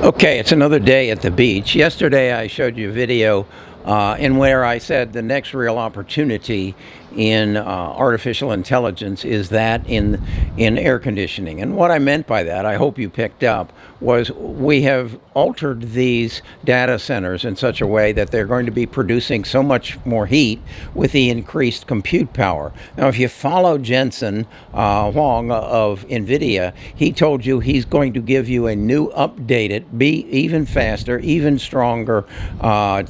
Okay, it's another day at the beach. Yesterday I showed you a video in where I said the next real opportunity in artificial intelligence is that in air conditioning. And what I meant by that, I hope you picked up, was we have altered these data centers in such a way that they're going to be producing so much more heat with the increased compute power. Now, if you follow Jensen Huang of NVIDIA, he told you he's going to give you a new updated, be even faster, even stronger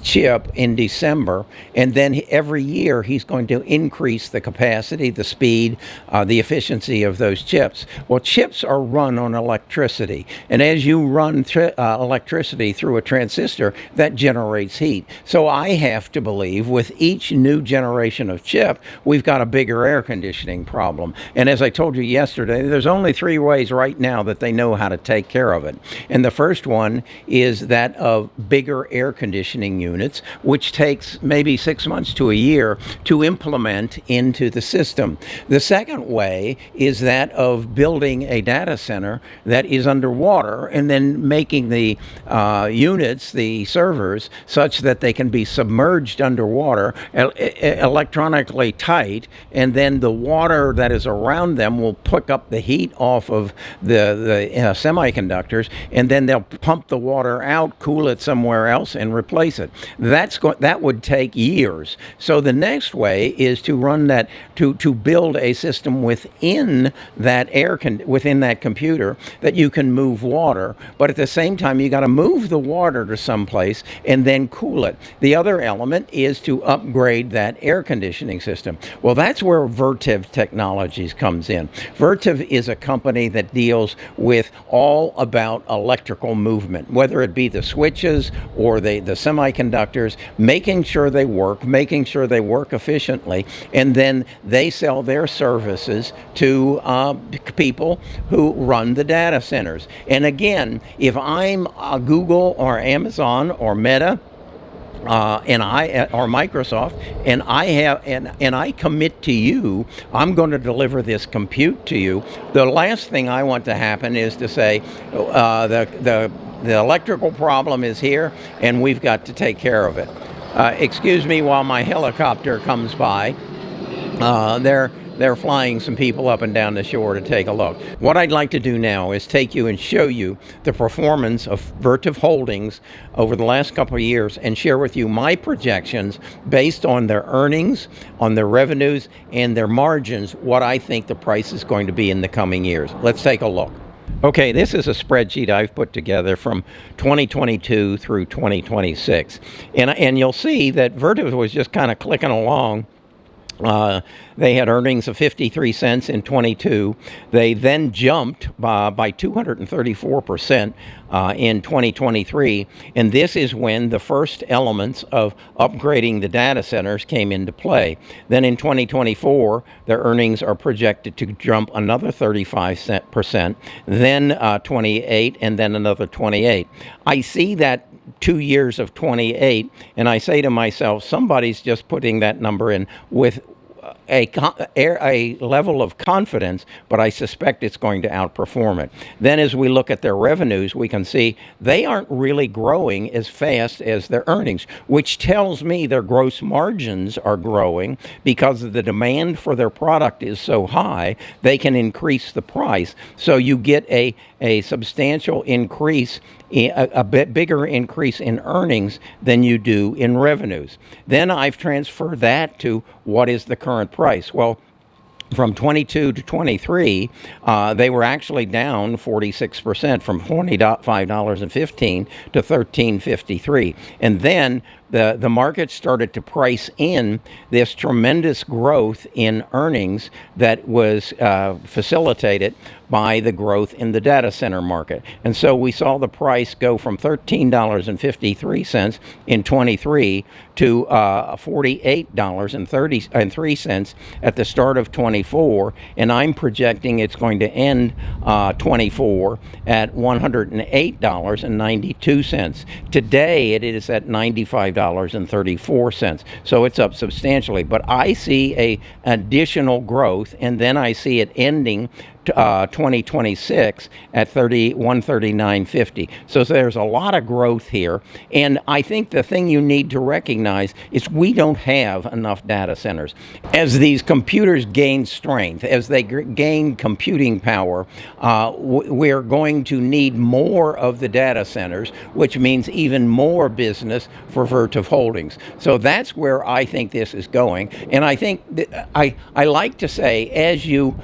chip in December. And then every year he's going to increase the capacity, the speed, the efficiency of those chips. Well, chips are run on electricity. And as you run electricity through a transistor, that generates heat. So I have to believe with each new generation of chip, we've got a bigger air conditioning problem. And as I told you yesterday, there's only three ways right now that they know how to take care of it. And the first one is that of bigger air conditioning units, which takes maybe 6 months to a year to implement into the system. The second way is that of building a data center that is underwater and then making the units, the servers, such that they can be submerged underwater, electronically tight, and then the water that is around them will pick up the heat off of the semiconductors, and then they'll pump the water out, cool it somewhere else, and replace it. That would take years. So the next way is to run that, to build a system within that within that computer that you can move water, but at the same time you got to move the water to someplace and then cool it. The other element is to upgrade that air conditioning system. Well, that's where Vertive Technologies comes in. Vertive is a company that deals with all about electrical movement, whether it be the switches or the semiconductors, making sure they work efficiently, and then they sell their services to people who run the data centers. And again, if I'm Google or Amazon or Meta, or Microsoft, and I commit to you, I'm going to deliver this compute to you. The last thing I want to happen is to say the electrical problem is here, and we've got to take care of it. Excuse me while my helicopter comes by. They're flying some people up and down the shore to take a look. What I'd like to do now is take you and show you the performance of Vertive Holdings over the last couple of years and share with you my projections based on their earnings, on their revenues, and their margins, what I think the price is going to be in the coming years. Let's take a look. Okay, this is a spreadsheet I've put together from 2022 through 2026. And you'll see that Vertive was just kind of clicking along. They had earnings of 53 cents in 22. They then jumped by 234% in 2023. And this is when the first elements of upgrading the data centers came into play. Then in 2024, their earnings are projected to jump another 35%, then 28, and then another 28. I see that 2 years of 28, and I say to myself, somebody's just putting that number in with a level of confidence, but I suspect it's going to outperform it. Then as we look at their revenues, we can see they aren't really growing as fast as their earnings, which tells me their gross margins are growing because the demand for their product is so high, they can increase the price. So you get a substantial increase, a bit bigger increase in earnings than you do in revenues. Then I've transferred that to what is the current price. Well, from 22 to 23, they were actually down 46%, from $25.15 to $13.53. And then the market started to price in this tremendous growth in earnings that was facilitated by the growth in the data center market. And so we saw the price go from $13.53 in 23 to $48.33 at the start of 24, and I'm projecting it's going to end 24 at $108.92. Today it is at $95.34, so it's up substantially. But I see a additional growth, and then I see it ending 2026 at 139.50. So there's a lot of growth here. And I think the thing you need to recognize is we don't have enough data centers. As these computers gain strength, as they gain computing power, we're going to need more of the data centers, which means even more business for Vertive Holdings. So that's where I think this is going. And I think that I like to say, as you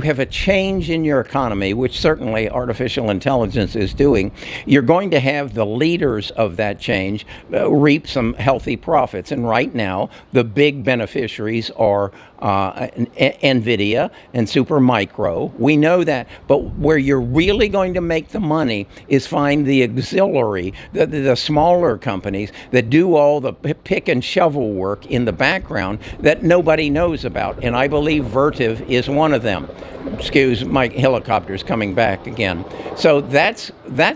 have a change in your economy, which certainly artificial intelligence is doing, you're going to have the leaders of that change reap some healthy profits. And right now, the big beneficiaries are NVIDIA and Supermicro. We know that. But where you're really going to make the money is find the auxiliary, the smaller companies that do all the pick and shovel work in the background that nobody knows about. And I believe Vertive is one of them. Excuse my helicopters coming back again. So that's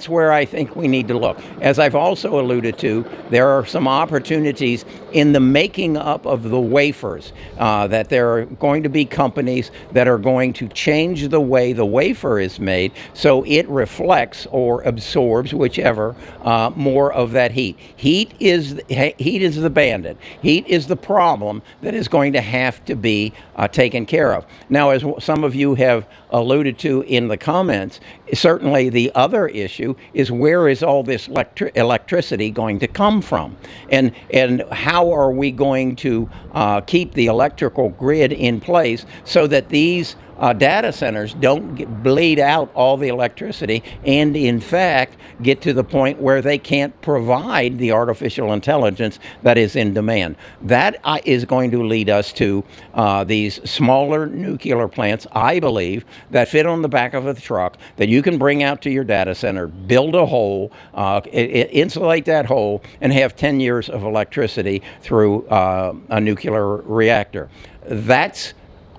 where I think we need to look. As I've also alluded to, there are some opportunities in the making up of the wafers, that there are going to be companies that are going to change the way the wafer is made so it reflects or absorbs, whichever, more of that heat. Heat is the bandit. Heat is the problem that is going to have to be taken care of. Now, as some of you have alluded to in the comments, certainly the other issue is where is all this electricity going to come from? And how are we going to keep the electrical grid in place so that these data centers don't bleed out all the electricity and, in fact, get to the point where they can't provide the artificial intelligence that is in demand. That is going to lead us to these smaller nuclear plants, I believe, that fit on the back of a truck that you can bring out to your data center, build a hole, insulate that hole, and have 10 years of electricity through a nuclear reactor.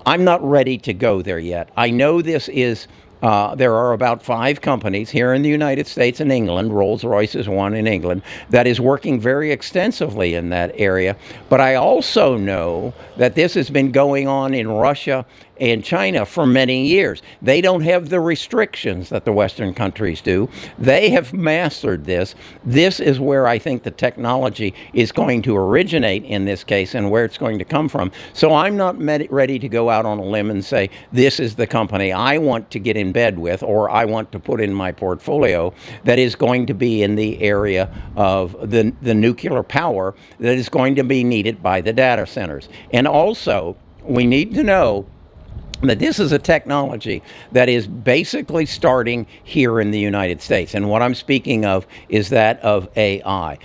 I'm not ready to go there yet. I know this is, there are about 5 companies here in the United States and England, Rolls-Royce is one in England, that is working very extensively in that area. But I also know that this has been going on in Russia and China for many years. They don't have the restrictions that the Western countries do. They have mastered this. This is where I think the technology is going to originate in this case and where it's going to come from. So I'm not ready to go out on a limb and say, this is the company I want to get in bed with or I want to put in my portfolio that is going to be in the area of the nuclear power that is going to be needed by the data centers. And also, we need to know that this is a technology that is basically starting here in the United States. And what I'm speaking of is that of AI.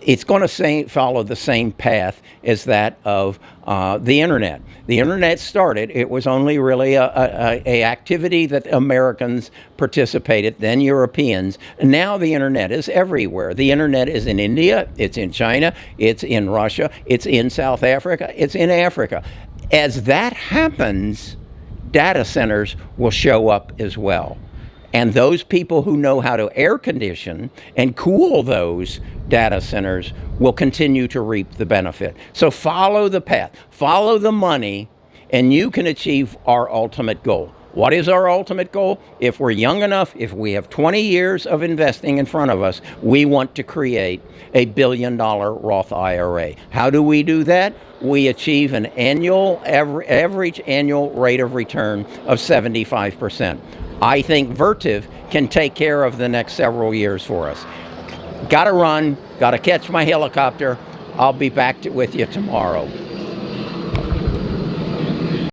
It's going to follow the same path as that of the internet. The internet started, it was only really a activity that Americans participated, then Europeans. And now the internet is everywhere. The internet is in India, it's in China, it's in Russia, it's in South Africa, it's in Africa. As that happens, data centers will show up as well. And those people who know how to air condition and cool those data centers will continue to reap the benefit. So follow the path, follow the money, and you can achieve our ultimate goal. What is our ultimate goal? If we're young enough, if we have 20 years of investing in front of us, we want to create a $1 billion Roth IRA. How do we do that? We achieve an average annual rate of return of 75%. I think Vertive can take care of the next several years for us. Got to run, got to catch my helicopter. I'll be back with you tomorrow.